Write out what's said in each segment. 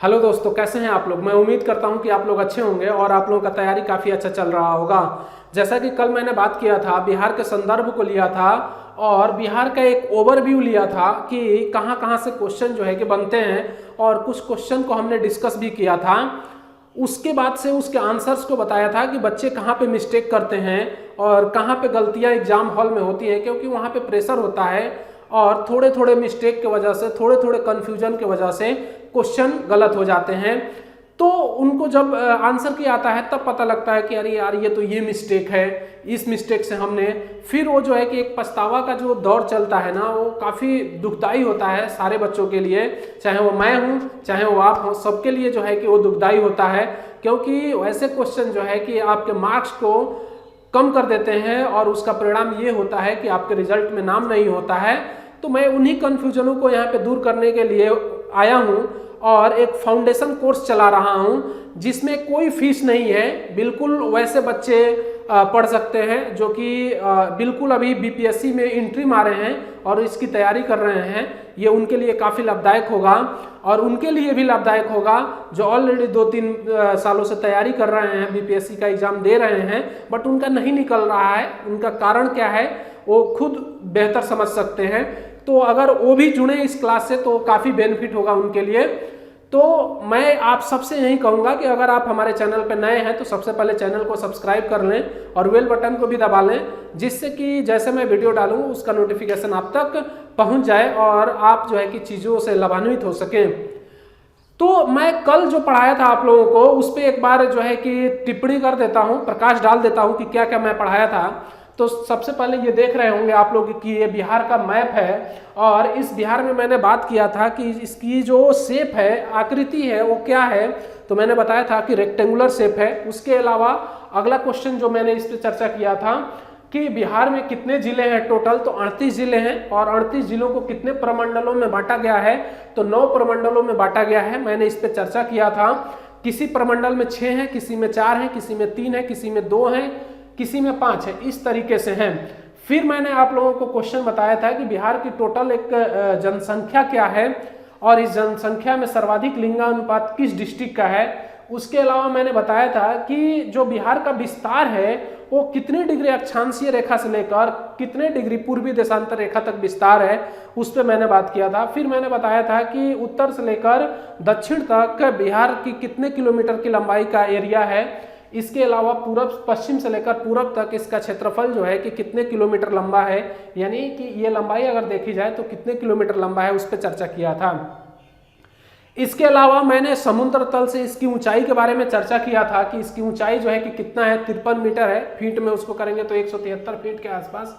Hello दोस्तों, कैसे हैं आप लोग। मैं उम्मीद करता हूं कि आप लोग अच्छे होंगे और आप लोगों का तैयारी काफ़ी अच्छा चल रहा होगा। जैसा कि कल मैंने बात किया था, बिहार के संदर्भ को लिया था और बिहार का एक ओवरव्यू लिया था कि कहां कहां से क्वेश्चन जो है कि बनते हैं, और कुछ क्वेश्चन को हमने डिस्कस भी किया था। उसके बाद से उसके आंसर्स को बताया था कि बच्चे कहाँ पे मिस्टेक करते हैं और कहाँ पे गलतियाँ एग्जाम हॉल में होती हैं, क्योंकि वहाँ पे प्रेशर होता है और थोड़े थोड़े मिस्टेक की वजह से, थोड़े थोड़े कन्फ्यूजन की वजह से क्वेश्चन गलत हो जाते हैं। तो उनको जब आंसर किया आता है तब पता लगता है कि अरे यार, ये तो ये मिस्टेक है, इस मिस्टेक से हमने, फिर वो जो है कि एक पछतावा का जो दौर चलता है ना, वो काफ़ी दुखदाई होता है सारे बच्चों के लिए। चाहे वो मैं हूँ, चाहे वो आप हो, सबके लिए जो है कि वो दुखदाई होता है, क्योंकि वैसे क्वेश्चन जो है कि आपके मार्क्स को कम कर देते हैं और उसका परिणाम ये होता है कि आपके रिजल्ट में नाम नहीं होता है। तो मैं उन्हीं कन्फ्यूजनों को यहाँ पे दूर करने के लिए आया हूँ और एक फाउंडेशन कोर्स चला रहा हूँ जिसमें कोई फीस नहीं है। बिल्कुल वैसे बच्चे पढ़ सकते हैं जो कि बिल्कुल अभी बीपीएससी में एंट्री मारे हैं और इसकी तैयारी कर रहे हैं। ये उनके लिए काफ़ी लाभदायक होगा और उनके लिए भी लाभदायक होगा जो ऑलरेडी 2-3 सालों से तैयारी कर रहे हैं, बीपीएससी का एग्जाम दे रहे हैं, बट उनका नहीं निकल रहा है। उनका कारण क्या है वो खुद बेहतर समझ सकते हैं। तो अगर वो भी जुड़े इस क्लास से तो काफ़ी बेनिफिट होगा उनके लिए। तो मैं आप सबसे यही कहूँगा कि अगर आप हमारे चैनल पर नए हैं तो सबसे पहले चैनल को सब्सक्राइब कर लें और बेल बटन को भी दबा लें, जिससे कि जैसे मैं वीडियो डालूँ उसका नोटिफिकेशन आप तक पहुँच जाए और आप जो है कि चीज़ों से लाभान्वित हो सकें। तो मैं कल जो पढ़ाया था आप लोगों को उस पर एक बार जो है कि टिप्पणी कर देता हूँ, प्रकाश डाल देता हूँ कि क्या क्या मैं पढ़ाया था। तो सबसे पहले ये देख रहे होंगे आप लोग कि ये बिहार का मैप है और इस बिहार में मैंने बात किया था कि इसकी जो शेप है, आकृति है, वो क्या है। तो मैंने बताया था कि रेक्टेंगुलर शेप है। उसके अलावा अगला क्वेश्चन जो मैंने इस पर चर्चा किया था कि बिहार में कितने जिले हैं टोटल, तो 38 जिले हैं और 38 जिलों को कितने प्रमंडलों में बांटा गया है, तो 9 प्रमंडलों में बांटा गया है। मैंने इस पर चर्चा किया था। किसी प्रमंडल में 6 हैं, किसी में 4 हैं, किसी में 3 है, किसी में 2 हैं, किसी में 5 है, इस तरीके से हैं। फिर मैंने आप लोगों को क्वेश्चन बताया था कि बिहार की टोटल एक जनसंख्या क्या है और इस जनसंख्या में सर्वाधिक लिंगानुपात किस डिस्ट्रिक्ट का है। उसके अलावा मैंने बताया था कि जो बिहार का विस्तार है वो कितने डिग्री अक्षांशीय रेखा से लेकर कितने डिग्री पूर्वी देशांतर रेखा तक विस्तार है, उस पर मैंने बात किया था। फिर मैंने बताया था कि उत्तर से लेकर दक्षिण तक बिहार की कितने किलोमीटर की लंबाई का एरिया है। इसके अलावा पूरब पश्चिम से लेकर पूरब तक इसका क्षेत्रफल जो है कि कितने किलोमीटर लंबा है, यानी कि ये लंबाई अगर देखी जाए तो कितने किलोमीटर लंबा है, उस पर चर्चा किया था। इसके अलावा मैंने समुद्र तल से इसकी ऊंचाई के बारे में चर्चा किया था कि इसकी ऊंचाई जो है कि कितना है, 53 मीटर है। फीट में उसको करेंगे तो 173 फीट के आसपास।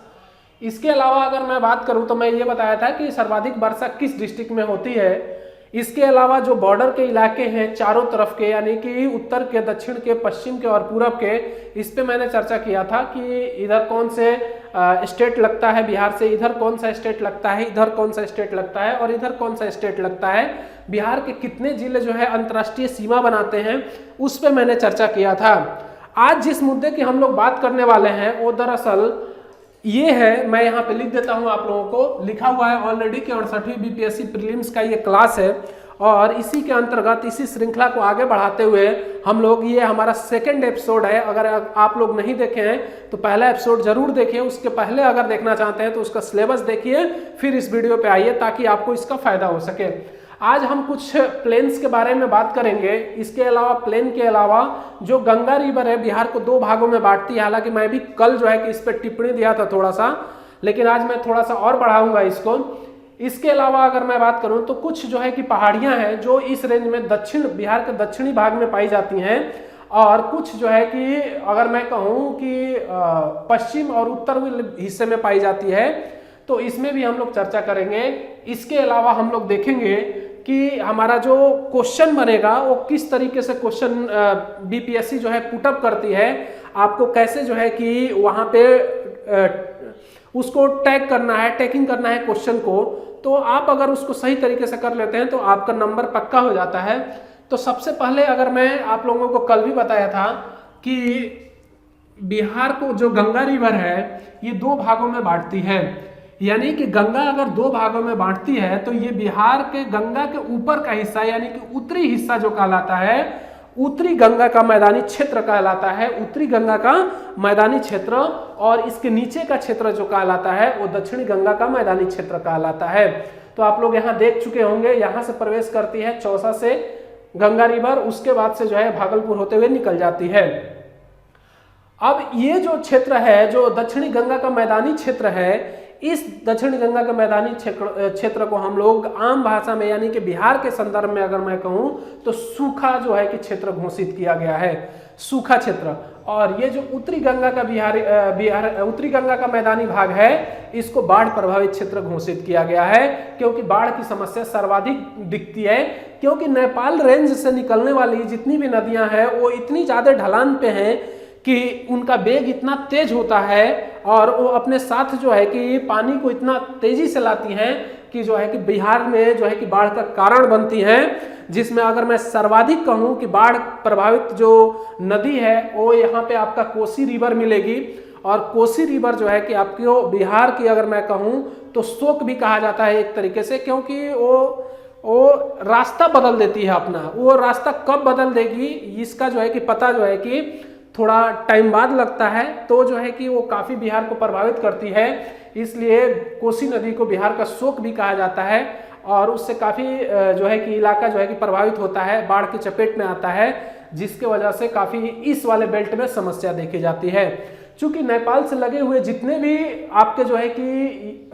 इसके अलावा अगर मैं बात करूं तो मैं ये बताया था कि सर्वाधिक वर्षा किस डिस्ट्रिक्ट में होती है। इसके अलावा जो बॉर्डर के इलाके हैं चारों तरफ के, यानी कि उत्तर के, दक्षिण के, पश्चिम के और पूरब के, इस पे मैंने चर्चा किया था कि इधर कौन से स्टेट लगता है बिहार से, इधर कौन सा स्टेट लगता है, इधर कौन सा स्टेट लगता है और इधर कौन सा स्टेट लगता है। बिहार के कितने जिले जो है अंतर्राष्ट्रीय सीमा बनाते हैं, उस पे मैंने चर्चा किया था। आज जिस मुद्दे की हम लोग बात करने वाले हैं वो दरअसल ये है, मैं यहाँ पे लिख देता हूँ आप लोगों को, लिखा हुआ है ऑलरेडी कि 68वीं बीपीएससी प्रीलिम्स का ये क्लास है और इसी के अंतर्गत इसी श्रृंखला को आगे बढ़ाते हुए हम लोग, ये हमारा सेकंड एपिसोड है। अगर आप लोग नहीं देखे हैं तो पहला एपिसोड जरूर देखिए, उसके पहले अगर देखना चाहते हैं तो उसका सिलेबस देखिए, फिर इस वीडियो पे आइए ताकि आपको इसका फायदा हो सके। आज हम कुछ प्लेन्स के बारे में बात करेंगे। इसके अलावा प्लेन के अलावा जो गंगा रिवर है बिहार को 2 भागों में बांटती है। हालांकि मैं भी कल जो है कि इस पर टिप्पणी दिया था थोड़ा सा, लेकिन आज मैं थोड़ा सा और बढ़ाऊंगा इसको। इसके अलावा अगर मैं बात करूं तो कुछ जो है कि पहाड़ियां हैं जो इस रेंज में दक्षिण बिहार के दक्षिणी भाग में पाई जाती हैं और कुछ जो है कि अगर मैं कहूँ कि पश्चिम और उत्तर हिस्से में पाई जाती है, तो इसमें भी हम लोग चर्चा करेंगे। इसके अलावा हम लोग देखेंगे कि हमारा जो क्वेश्चन बनेगा वो किस तरीके से क्वेश्चन बीपीएससी जो है पुटअप करती है, आपको कैसे जो है कि वहाँ पे उसको टैग करना है, टैगिंग करना है क्वेश्चन को। तो आप अगर उसको सही तरीके से कर लेते हैं तो आपका नंबर पक्का हो जाता है। तो सबसे पहले अगर मैं आप लोगों को कल भी बताया था कि बिहार को जो गंगा रिवर है ये 2 भागों में बांटती है। यानी कि गंगा अगर दो भागों में बांटती है तो ये बिहार के गंगा के ऊपर का हिस्सा यानी कि उत्तरी हिस्सा जो कहलाता है, उत्तरी गंगा का मैदानी क्षेत्र कहलाता है, उत्तरी गंगा का मैदानी क्षेत्र, और इसके नीचे का क्षेत्र जो कहलाता है वो दक्षिणी गंगा का मैदानी क्षेत्र कहलाता है। तो आप लोग यहाँ देख चुके होंगे, यहाँ से प्रवेश करती है चौसा से गंगा रिवर, उसके बाद से जो है भागलपुर होते हुए निकल जाती है। अब ये जो क्षेत्र है, जो दक्षिणी गंगा का मैदानी क्षेत्र है, इस दक्षिणी गंगा के मैदानी क्षेत्र को हम लोग आम भाषा में यानी कि बिहार के संदर्भ में अगर मैं कहूं तो सूखा जो है कि क्षेत्र घोषित किया गया है, सूखा क्षेत्र। और ये जो उत्तरी गंगा का उत्तरी गंगा का मैदानी भाग है, इसको बाढ़ प्रभावित क्षेत्र घोषित किया गया है, क्योंकि बाढ़ की समस्या सर्वाधिक दिखती है, क्योंकि नेपाल रेंज से निकलने वाली जितनी भी नदियां हैं वो इतनी ज्यादा ढलान पे हैं कि उनका वेग इतना तेज होता है और वो अपने साथ जो है कि पानी को इतना तेजी से लाती हैं कि जो है कि बिहार में जो है कि बाढ़ का कारण बनती हैं। जिसमें अगर मैं सर्वाधिक कहूं कि बाढ़ प्रभावित जो नदी है वो यहाँ पे आपका कोसी रिवर मिलेगी, और कोसी रिवर जो है कि आपको बिहार की अगर मैं कहूं तो शोक भी कहा जाता है एक तरीके से, क्योंकि वो रास्ता बदल देती है अपना। वो रास्ता कब बदल देगी इसका जो है कि पता जो है कि थोड़ा टाइम बाद लगता है, तो जो है कि वो काफ़ी बिहार को प्रभावित करती है, इसलिए कोसी नदी को बिहार का शोक भी कहा जाता है, और उससे काफ़ी जो है कि इलाका जो है कि प्रभावित होता है, बाढ़ की चपेट में आता है, जिसके वजह से काफ़ी इस वाले बेल्ट में समस्या देखी जाती है। चूँकि नेपाल से लगे हुए जितने भी आपके जो है कि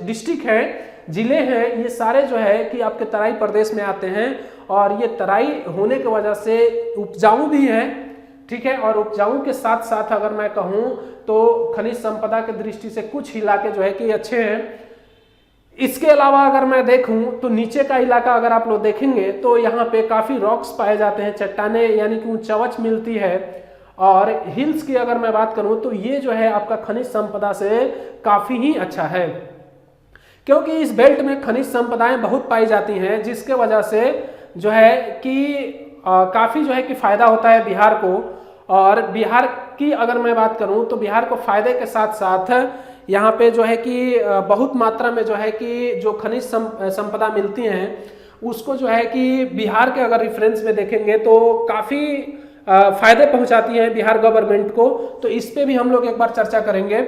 डिस्ट्रिक्ट हैं, जिले हैं, ये सारे जो है कि आपके तराई प्रदेश में आते हैं, और ये तराई होने की वजह से उपजाऊ भी है, ठीक है। और उपजाऊ के साथ साथ अगर मैं कहूं तो खनिज संपदा की दृष्टि से कुछ इलाके जो है कि अच्छे हैं। इसके अलावा अगर मैं देखूं तो नीचे का इलाका अगर आप लोग देखेंगे तो यहाँ पे काफी रॉक्स पाए जाते हैं, चट्टाने यानी कि ऊंचावच मिलती है। और हिल्स की अगर मैं बात करूं तो ये जो है आपका खनिज संपदा से काफी ही अच्छा है, क्योंकि इस बेल्ट में खनिज संपदाएं बहुत पाई जाती हैं, जिसके वजह से जो है कि काफी जो है कि फायदा होता है बिहार को। और बिहार की अगर मैं बात करूं तो बिहार को फायदे के साथ साथ यहाँ पे जो है कि बहुत मात्रा में जो है कि जो खनिज संपदा मिलती हैं उसको जो है कि बिहार के अगर रेफरेंस में देखेंगे तो काफ़ी फायदे पहुंचाती हैं बिहार गवर्नमेंट को। तो इस पे भी हम लोग एक बार चर्चा करेंगे।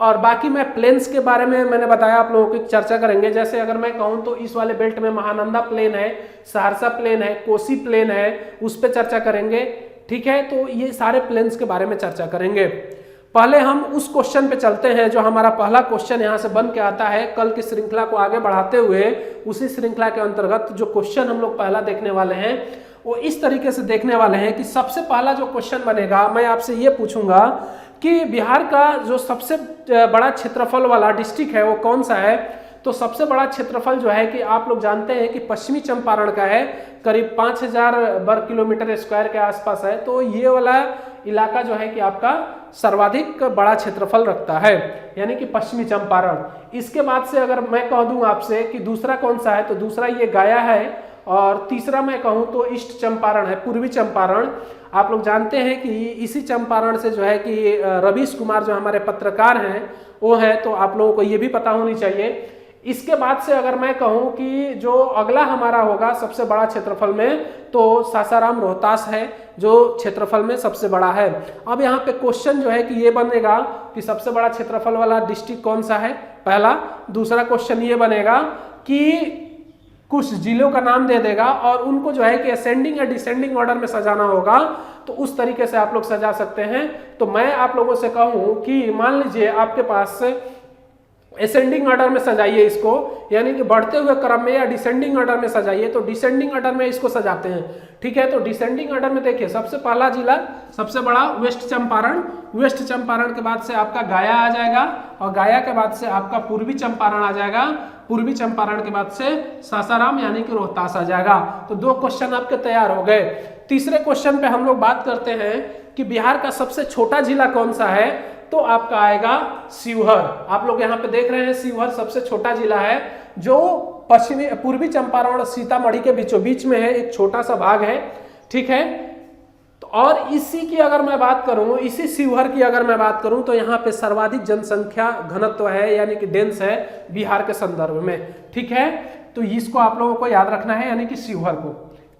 और बाकी मैं प्लेन्स के बारे में मैंने बताया आप लोगों की चर्चा करेंगे। जैसे अगर मैं कहूँ तो इस वाले बेल्ट में महानंदा प्लेन है, सहरसा प्लेन है, कोसी प्लेन है, उस पर चर्चा करेंगे, ठीक है। तो ये सारे प्लेन्स के बारे में चर्चा करेंगे। पहले हम उस क्वेश्चन पे चलते हैं जो हमारा पहला क्वेश्चन यहाँ से बन के आता है। कल की श्रृंखला को आगे बढ़ाते हुए उसी श्रृंखला के अंतर्गत जो क्वेश्चन हम लोग पहला देखने वाले हैं वो इस तरीके से देखने वाले हैं कि सबसे पहला जो क्वेश्चन बनेगा मैं आपसे ये पूछूंगा कि बिहार का जो सबसे बड़ा क्षेत्रफल वाला डिस्ट्रिक्ट है वो कौन सा है। तो सबसे बड़ा क्षेत्रफल जो है कि आप लोग जानते हैं कि पश्चिमी चंपारण का है, करीब 5000 वर्ग किलोमीटर स्क्वायर के आसपास है। तो ये वाला इलाका जो है कि आपका सर्वाधिक बड़ा क्षेत्रफल रखता है, यानी कि पश्चिमी चंपारण। इसके बाद से अगर मैं कह दूं आपसे कि दूसरा कौन सा है तो दूसरा ये गया है, और तीसरा मैं कहूं तो ईस्ट चंपारण है, पूर्वी चंपारण। आप लोग जानते हैं कि इसी चंपारण से जो है कि रवीश कुमार जो हमारे पत्रकार हैं वो है, तो आप लोगों को ये भी पता होनी चाहिए। इसके बाद से अगर मैं कहूं कि जो अगला हमारा होगा सबसे बड़ा क्षेत्रफल में तो सासाराम रोहतास है जो क्षेत्रफल में सबसे बड़ा है। अब यहाँ पे क्वेश्चन जो है कि ये बनेगा कि सबसे बड़ा क्षेत्रफल वाला डिस्ट्रिक्ट कौन सा है, पहला। दूसरा क्वेश्चन ये बनेगा कि कुछ जिलों का नाम दे देगा और उनको जो है कि असेंडिंग या डिसेंडिंग ऑर्डर में सजाना होगा, तो उस तरीके से आप लोग सजा सकते हैं। तो मैं आप लोगों से कहूं कि मान लीजिए आपके पास असेंडिंग ऑर्डर में सजाइए इसको, यानी कि बढ़ते हुए क्रम में, या डिसेंडिंग ऑर्डर में सजाइए। तो डिसेंडिंग ऑर्डर में इसको सजाते हैं, ठीक है। तो डिसेंडिंग ऑर्डर में देखिए सबसे पहला जिला सबसे बड़ा वेस्ट चंपारण, वेस्ट चंपारण के बाद से आपका गया आ जाएगा, और गया के बाद से आपका पूर्वी चंपारण आ जाएगा, पूर्वी चंपारण के बाद से सासाराम यानी कि रोहतास आ जाएगा। तो दो क्वेश्चन आपके तैयार हो गए। तीसरे क्वेश्चन पे हम लोग बात करते हैं कि बिहार का सबसे छोटा जिला कौन सा है, तो आपका आएगा शिवहर। आप लोग यहाँ पे देख रहे हैं शिवहर सबसे छोटा जिला है जो पश्चिमी पूर्वी चंपारण और सीतामढ़ी के बीचों बीच में है, एक छोटा सा भाग है, ठीक है। तो और इसी की अगर मैं बात करूं, इसी शिवहर की अगर मैं बात करूं, तो यहाँ पे सर्वाधिक जनसंख्या घनत्व है, यानी कि डेंस है बिहार के संदर्भ में। ठीक है, तो इसको आप लोगों को याद रखना है, यानी कि शिवहर को।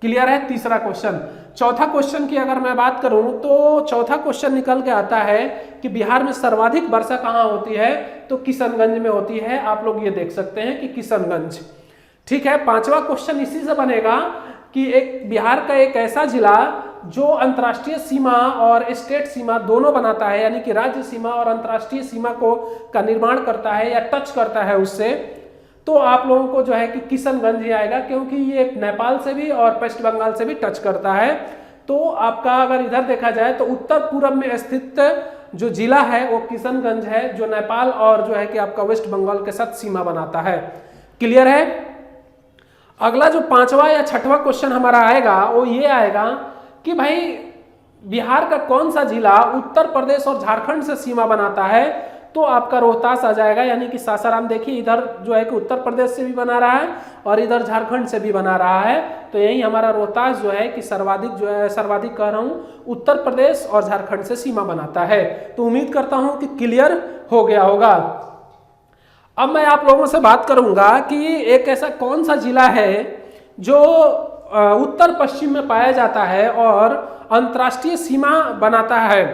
क्लियर है? तीसरा क्वेश्चन। चौथा क्वेश्चन की अगर मैं बात करूं, तो चौथा क्वेश्चन निकल के आता है कि बिहार में सर्वाधिक वर्षा कहाँ होती है, तो किशनगंज में होती है। आप लोग ये देख सकते हैं कि किशनगंज। ठीक है, पांचवा क्वेश्चन इसी से बनेगा कि एक बिहार का एक ऐसा जिला जो अंतर्राष्ट्रीय सीमा और स्टेट सीमा दोनों बनाता है, यानी कि राज्य सीमा और अंतर्राष्ट्रीय सीमा को का निर्माण करता है या टच करता है उससे, तो आप लोगों को जो है कि किशनगंज ही आएगा, क्योंकि ये नेपाल से भी और वेस्ट बंगाल से भी टच करता है। तो आपका अगर इधर देखा जाए तो उत्तर पूर्व में स्थित जो जिला है वो किशनगंज है, जो नेपाल और जो है कि आपका वेस्ट बंगाल के साथ सीमा बनाता है। क्लियर है? अगला जो पांचवा या छठवां क्वेश्चन हमारा आएगा वो ये आएगा कि भाई बिहार का कौन सा जिला उत्तर प्रदेश और झारखंड से सीमा बनाता है, तो आपका रोहतास आ जाएगा, यानी कि सासाराम। देखिए इधर जो है कि उत्तर प्रदेश से भी बना रहा है और इधर झारखंड से भी बना रहा है, तो यही हमारा रोहतास जो है कि सर्वाधिक जो है, सर्वाधिक कह रहा हूँ, उत्तर प्रदेश और झारखंड से सीमा बनाता है। तो उम्मीद करता हूँ कि क्लियर हो गया होगा। अब मैं आप लोगों से बात करूंगा कि एक ऐसा कौन सा जिला है जो उत्तर पश्चिम में पाया जाता है और अंतर्राष्ट्रीय सीमा बनाता है,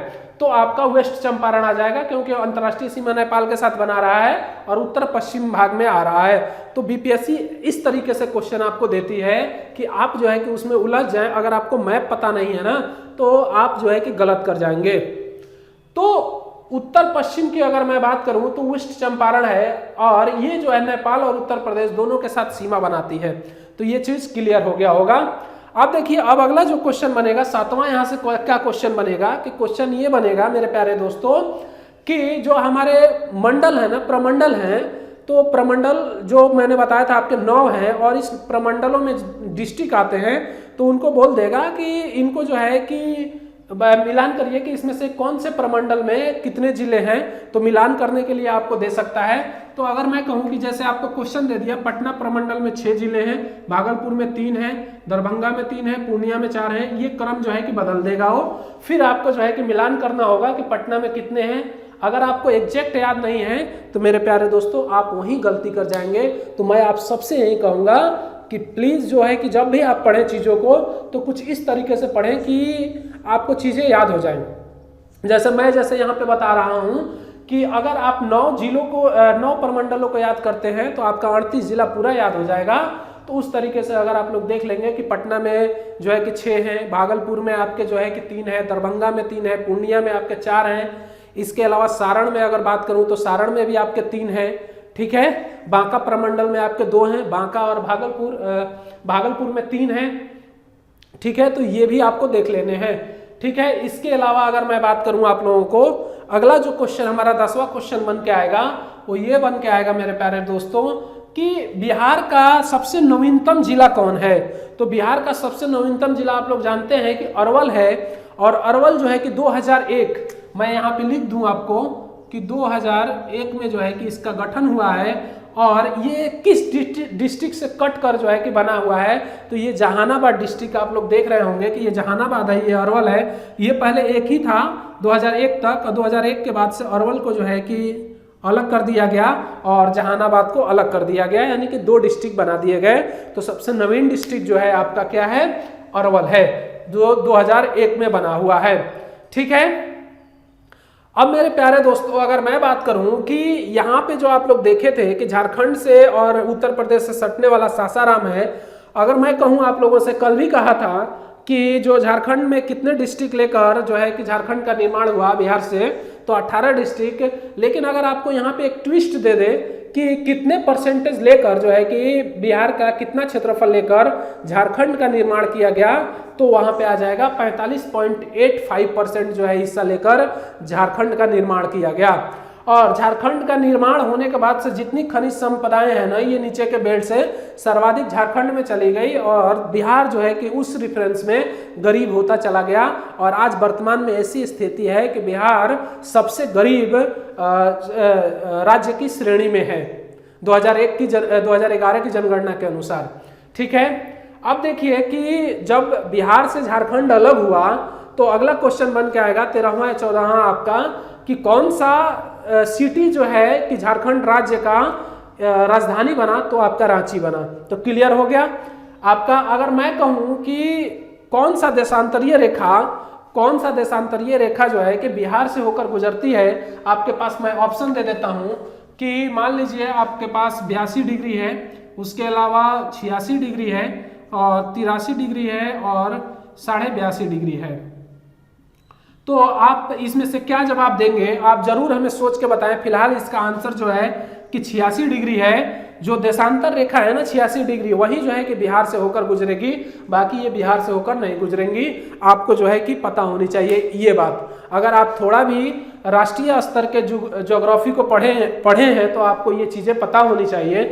तो आपका वेस्ट चंपारण आ जाएगा, क्योंकि अंतर्राष्ट्रीय सीमा नेपाल के साथ बना रहा है और उत्तर पश्चिम भाग में आ रहा है। तो बीपीएससी इस तरीके से क्वेश्चन आपको देती है कि आप जो है कि उसमें उलझ जाएं। अगर आपको मैप पता नहीं है ना, तो आप जो है कि गलत कर जाएंगे। तो उत्तर पश्चिम की अगर मैं बात करूं तो वेस्ट चंपारण है, और ये जो है नेपाल और उत्तर प्रदेश दोनों के साथ सीमा बनाती है। तो ये चीज क्लियर हो गया होगा। अब देखिए, अब अगला जो क्वेश्चन बनेगा, सातवां यहां से क्या क्वेश्चन बनेगा कि क्वेश्चन ये बनेगा मेरे प्यारे दोस्तों कि जो हमारे मंडल है ना, प्रमंडल हैं, तो प्रमंडल जो मैंने बताया था आपके 9 हैं, और इस प्रमंडलों में डिस्ट्रिक्ट आते हैं, तो उनको बोल देगा कि इनको जो है कि मिलान करिए कि इसमें से कौन से प्रमंडल में कितने जिले हैं। तो मिलान करने के लिए आपको दे सकता है। तो अगर मैं कहूं कि जैसे आपको क्वेश्चन दे दिया, पटना प्रमंडल में 6 जिले हैं, भागलपुर में 3 हैं, दरभंगा में 3 हैं, पूर्णिया में 4 हैं, ये क्रम जो है कि बदल देगा वो। फिर आपको जो है कि मिलान करना होगा कि पटना में कितने हैं। अगर आपको एग्जैक्ट याद नहीं है तो मेरे प्यारे दोस्तों आप वहीं गलती कर जाएंगे। तो मैं आप सबसे यही कहूँगा कि प्लीज़ जो है कि जब भी आप पढ़ें चीज़ों को, तो कुछ इस तरीके से पढ़ें कि आपको चीज़ें याद हो जाएं। जैसे यहाँ पे बता रहा हूँ कि अगर आप 9 जिलों को 9 प्रमंडलों को याद करते हैं तो आपका 38 जिला पूरा याद हो जाएगा। तो उस तरीके से अगर आप लोग देख लेंगे कि पटना में जो है कि 6 हैं, भागलपुर में आपके जो है कि 3 है, दरभंगा में 3 है, पूर्णिया में आपके 4 हैं। इसके अलावा सारण में अगर बात करूँ तो सारण में भी आपके 3 हैं। ठीक है, बांका प्रमंडल में आपके 2 हैं, बांका और भागलपुर में 3 हैं। ठीक है, तो ये भी आपको देख लेने हैं। ठीक है, इसके अलावा अगर मैं बात करूं आप लोगों को, अगला जो क्वेश्चन हमारा 10वां क्वेश्चन बन के आएगा वो ये बन के आएगा मेरे प्यारे दोस्तों कि बिहार का सबसे नवीनतम जिला कौन है। तो बिहार का सबसे नवीनतम जिला आप लोग जानते हैं कि अरवल है, और अरवल जो है कि 2001, मैं यहाँ पे लिख दूं आपको कि 2001 में जो है कि इसका गठन हुआ है, और ये किस डिस्ट्रिक्ट से कट कर जो है कि बना हुआ है। तो ये जहानाबाद डिस्ट्रिक्ट आप लोग देख रहे होंगे कि ये जहानाबाद है, ये अरवल है। ये पहले एक ही था 2001 तक, और 2001 के बाद से अरवल को जो है कि अलग कर दिया गया और जहानाबाद को अलग कर दिया गया, यानी कि 2 डिस्ट्रिक्ट बना दिए गए। तो सबसे नवीन डिस्ट्रिक्ट जो है आपका क्या है, अरवल है, जो 2001 में बना हुआ है। ठीक है, अब मेरे प्यारे दोस्तों अगर मैं बात करूं कि यहाँ पे जो आप लोग देखे थे कि झारखंड से और उत्तर प्रदेश से सटने वाला सासाराम है, अगर मैं कहूँ आप लोगों से, कल भी कहा था कि जो झारखंड में कितने डिस्ट्रिक्ट लेकर जो है कि झारखंड का निर्माण हुआ बिहार से, तो 18 डिस्ट्रिक्ट। लेकिन अगर आपको यहाँ पे एक ट्विस्ट दे दे कि कितने परसेंटेज लेकर जो है कि बिहार का कितना क्षेत्रफल लेकर झारखंड का निर्माण किया गया, तो वहां पे आ जाएगा 45.85% जो है हिस्सा लेकर झारखंड का निर्माण किया गया। और झारखंड का निर्माण होने के बाद से जितनी खनिज संपदाएं हैं ना, ये नीचे के बेल्ट से सर्वाधिक झारखंड में चली गई, और बिहार जो है कि उस रेफरेंस में गरीब होता चला गया। और आज वर्तमान में ऐसी स्थिति है कि बिहार सबसे गरीब राज्य की श्रेणी में है 2011 की जनगणना के अनुसार। ठीक है, अब देखिए कि जब बिहार से झारखंड अलग हुआ तो अगला क्वेश्चन बन के आएगा 13वां या 14वां आपका कि कौन सा सिटी जो है कि झारखंड राज्य का राजधानी बना, तो आपका रांची बना। तो क्लियर हो गया आपका। अगर मैं कहूँ कि कौन सा देशांतरीय रेखा जो है कि बिहार से होकर गुजरती है, आपके पास मैं ऑप्शन दे देता हूँ कि मान लीजिए आपके पास 82 डिग्री है, उसके अलावा 86 डिग्री है और 83 डिग्री है और 82.5 डिग्री है। तो आप इसमें से क्या जवाब देंगे, आप जरूर हमें सोच के बताएं। फिलहाल इसका आंसर जो है कि 86 डिग्री है। जो देशांतर रेखा है ना 86 डिग्री, वही जो है कि बिहार से होकर गुजरेगी, बाकी ये बिहार से होकर नहीं गुजरेंगी। आपको जो है कि पता होनी चाहिए ये बात। अगर आप थोड़ा भी राष्ट्रीय स्तर के ज्योग्राफी को पढ़े हैं तो आपको ये चीजें पता होनी चाहिए।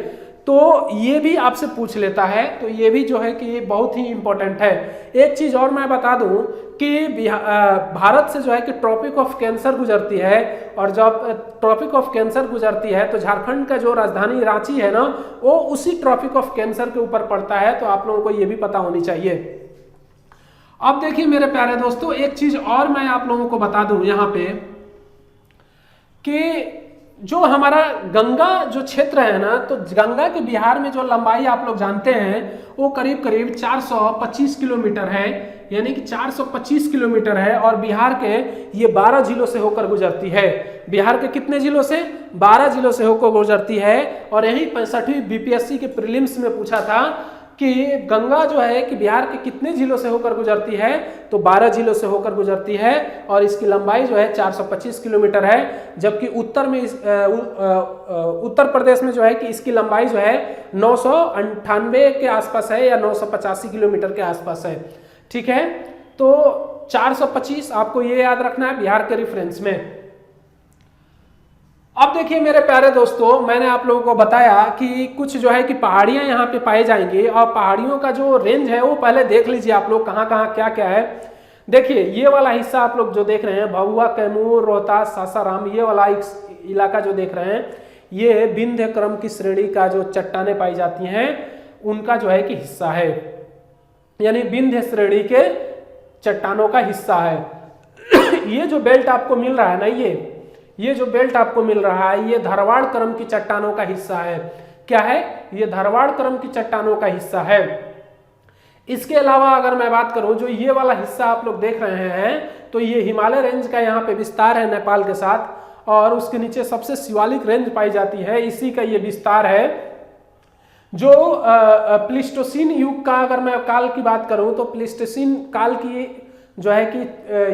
तो ये भी आपसे पूछ लेता है, तो ये भी जो है कि ये बहुत ही इंपॉर्टेंट है। एक चीज और मैं बता दूं कि भारत से जो है कि ट्रॉपिक ऑफ कैंसर गुजरती है, और जब ट्रॉपिक ऑफ कैंसर गुजरती है तो झारखंड का जो राजधानी रांची है ना, वो उसी ट्रॉपिक ऑफ कैंसर के ऊपर पड़ता है। तो आप लोगों को ये भी पता होनी चाहिए। अब देखिए मेरे प्यारे दोस्तों, एक चीज और मैं आप लोगों को बता दूं यहाँ पे कि जो हमारा गंगा जो क्षेत्र है ना, तो गंगा के बिहार में जो लंबाई आप लोग जानते हैं वो करीब करीब 425 किलोमीटर है, यानी कि 425 किलोमीटर है। और बिहार के ये 12 जिलों से होकर गुजरती है। बिहार के कितने जिलों से? 12 जिलों से होकर गुजरती है। और यही 65वीं बीपीएससी के प्रीलिम्स में पूछा था कि गंगा जो है कि बिहार के कितने जिलों से होकर गुजरती है, तो 12 जिलों से होकर गुजरती है और इसकी लंबाई जो है 425 किलोमीटर है। जबकि उत्तर प्रदेश में जो है कि इसकी लंबाई जो है 998 के आसपास है या 985 किलोमीटर के आसपास है। ठीक है, तो 425 आपको ये याद रखना है बिहार के रेफरेंस में। अब देखिए मेरे प्यारे दोस्तों, मैंने आप लोगों को बताया कि कुछ जो है कि पहाड़ियां यहाँ पे पाई जाएंगी, और पहाड़ियों का जो रेंज है वो पहले देख लीजिए आप लोग कहाँ कहाँ क्या क्या है। देखिए ये वाला हिस्सा आप लोग जो देख रहे हैं, भभुआ, कैमूर, रोहतास, सासाराम, ये वाला इलाका जो देख रहे हैं, ये विंध्य क्रम की श्रेणी का जो चट्टानें पाई जाती हैं उनका जो है कि हिस्सा है, यानी विंध्य श्रेणी के चट्टानों का हिस्सा है। ये जो बेल्ट आपको मिल रहा है ना, ये जो बेल्ट आपको मिल रहा है, ये धारवाड़ क्रम की चट्टानों का हिस्सा है। क्या है? ये धारवाड़ क्रम की चट्टानों का हिस्सा है। इसके अलावा अगर मैं बात करूं, जो ये वाला हिस्सा आप लोग देख रहे हैं, तो ये हिमालय रेंज का यहाँ पे विस्तार है नेपाल के साथ, और उसके नीचे सबसे शिवालिक रेंज पाई जाती है, इसी का ये विस्तार है। जो प्लीस्टोसीन युग का अगर मैं काल की बात करूं, तो प्लीस्टोसीन काल की जो है कि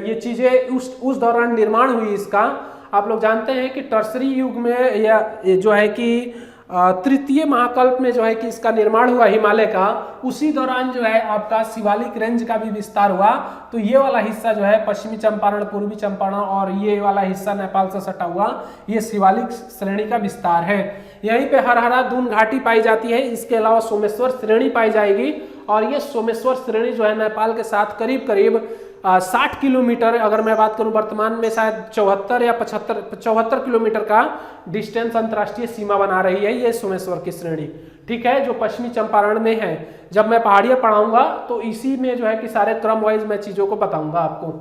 ये चीजें उस दौरान निर्माण हुई इसका। आप लोग जानते हैं कि टर्सरी युग में या जो है कि तृतीय महाकल्प में जो है कि इसका निर्माण हुआ हिमालय का, उसी दौरान जो है आपका शिवालिक रेंज का भी विस्तार हुआ। तो ये वाला हिस्सा जो है पश्चिमी चंपारण, पूर्वी चंपारण और ये वाला हिस्सा नेपाल से सटा हुआ, ये शिवालिक श्रेणी का विस्तार है। यहीं पे हरहरा दून घाटी पाई जाती है। इसके अलावा सोमेश्वर श्रेणी पाई जाएगी, और ये सोमेश्वर श्रेणी जो है नेपाल के साथ करीब करीब 60 किलोमीटर, अगर मैं बात करूं वर्तमान में शायद 74 या 74 किलोमीटर का डिस्टेंस अंतर्राष्ट्रीय सीमा बना रही है ये सोमेश्वर की श्रेणी। ठीक है, जो पश्चिमी चंपारण में है। जब मैं पहाड़ियां पढ़ाऊंगा तो इसी में जो है कि सारे क्रम वाइज मैं चीजों को बताऊंगा आपको।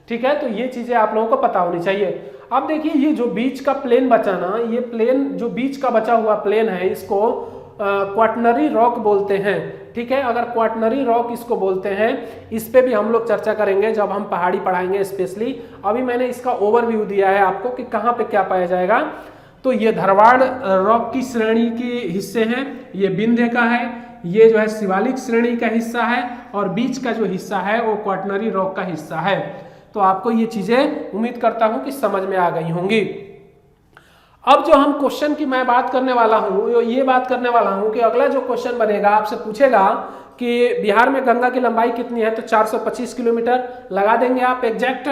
ठीक है, तो ये चीजें आप लोगों को पता होनी चाहिए। अब देखिए ये जो बीच का प्लेन बचा ना, ये प्लेन जो बीच का बचा हुआ प्लेन है, इसको क्वाटनरी रॉक बोलते हैं। ठीक है, अगर क्वाटनरी रॉक इसको बोलते हैं, इस पे भी हम लोग चर्चा करेंगे जब हम पहाड़ी पढ़ाएंगे स्पेशली। अभी मैंने इसका ओवरव्यू दिया है आपको कि कहाँ पे क्या पाया जाएगा। तो ये धारवाड़ रॉक की श्रेणी के हिस्से हैं, ये विंध्य का है, ये जो है शिवालिक श्रेणी का हिस्सा है, और बीच का जो हिस्सा है वो क्वाटनरी रॉक का हिस्सा है। तो आपको ये चीजें उम्मीद करता हूं कि समझ में आ गई होंगी। अब जो हम क्वेश्चन की मैं बात करने वाला हूं, ये बात करने वाला हूं कि अगला जो क्वेश्चन बनेगा आपसे पूछेगा कि बिहार में गंगा की लंबाई कितनी है, तो 425 किलोमीटर लगा देंगे आप एग्जैक्ट।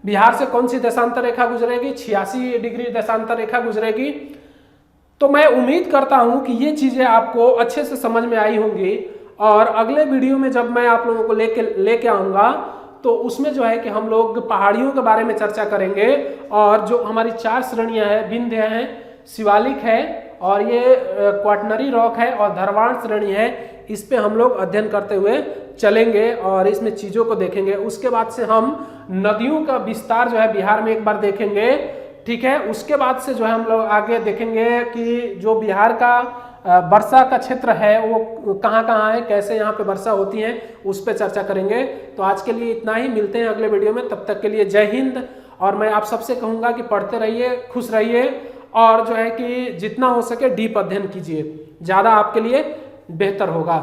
बिहार से कौन सी देशांतर रेखा गुजरेगी? 86 डिग्री देशांतर रेखा गुजरेगी। तो मैं उम्मीद करता हूं कि ये चीजें आपको अच्छे से समझ में आई होंगी, और अगले वीडियो में जब मैं आप लोगों को लेके आऊंगा तो उसमें जो है कि हम लोग पहाड़ियों के बारे में चर्चा करेंगे, और जो हमारी 4 श्रेणियां हैं, विंध्य है, शिवालिक है, और ये क्वाटनरी रॉक है, और धारवाड़ श्रेणी है, इस पे हम लोग अध्ययन करते हुए चलेंगे और इसमें चीज़ों को देखेंगे। उसके बाद से हम नदियों का विस्तार जो है बिहार में एक बार देखेंगे, ठीक है। उसके बाद से जो है हम लोग आगे देखेंगे कि जो बिहार का वर्षा का क्षेत्र है वो कहाँ कहाँ है, कैसे यहाँ पे वर्षा होती है, उस पर चर्चा करेंगे। तो आज के लिए इतना ही, मिलते हैं अगले वीडियो में, तब तक के लिए जय हिंद। और मैं आप सबसे कहूँगा कि पढ़ते रहिए, खुश रहिए और जो है कि जितना हो सके डीप अध्ययन कीजिए, ज़्यादा आपके लिए बेहतर होगा।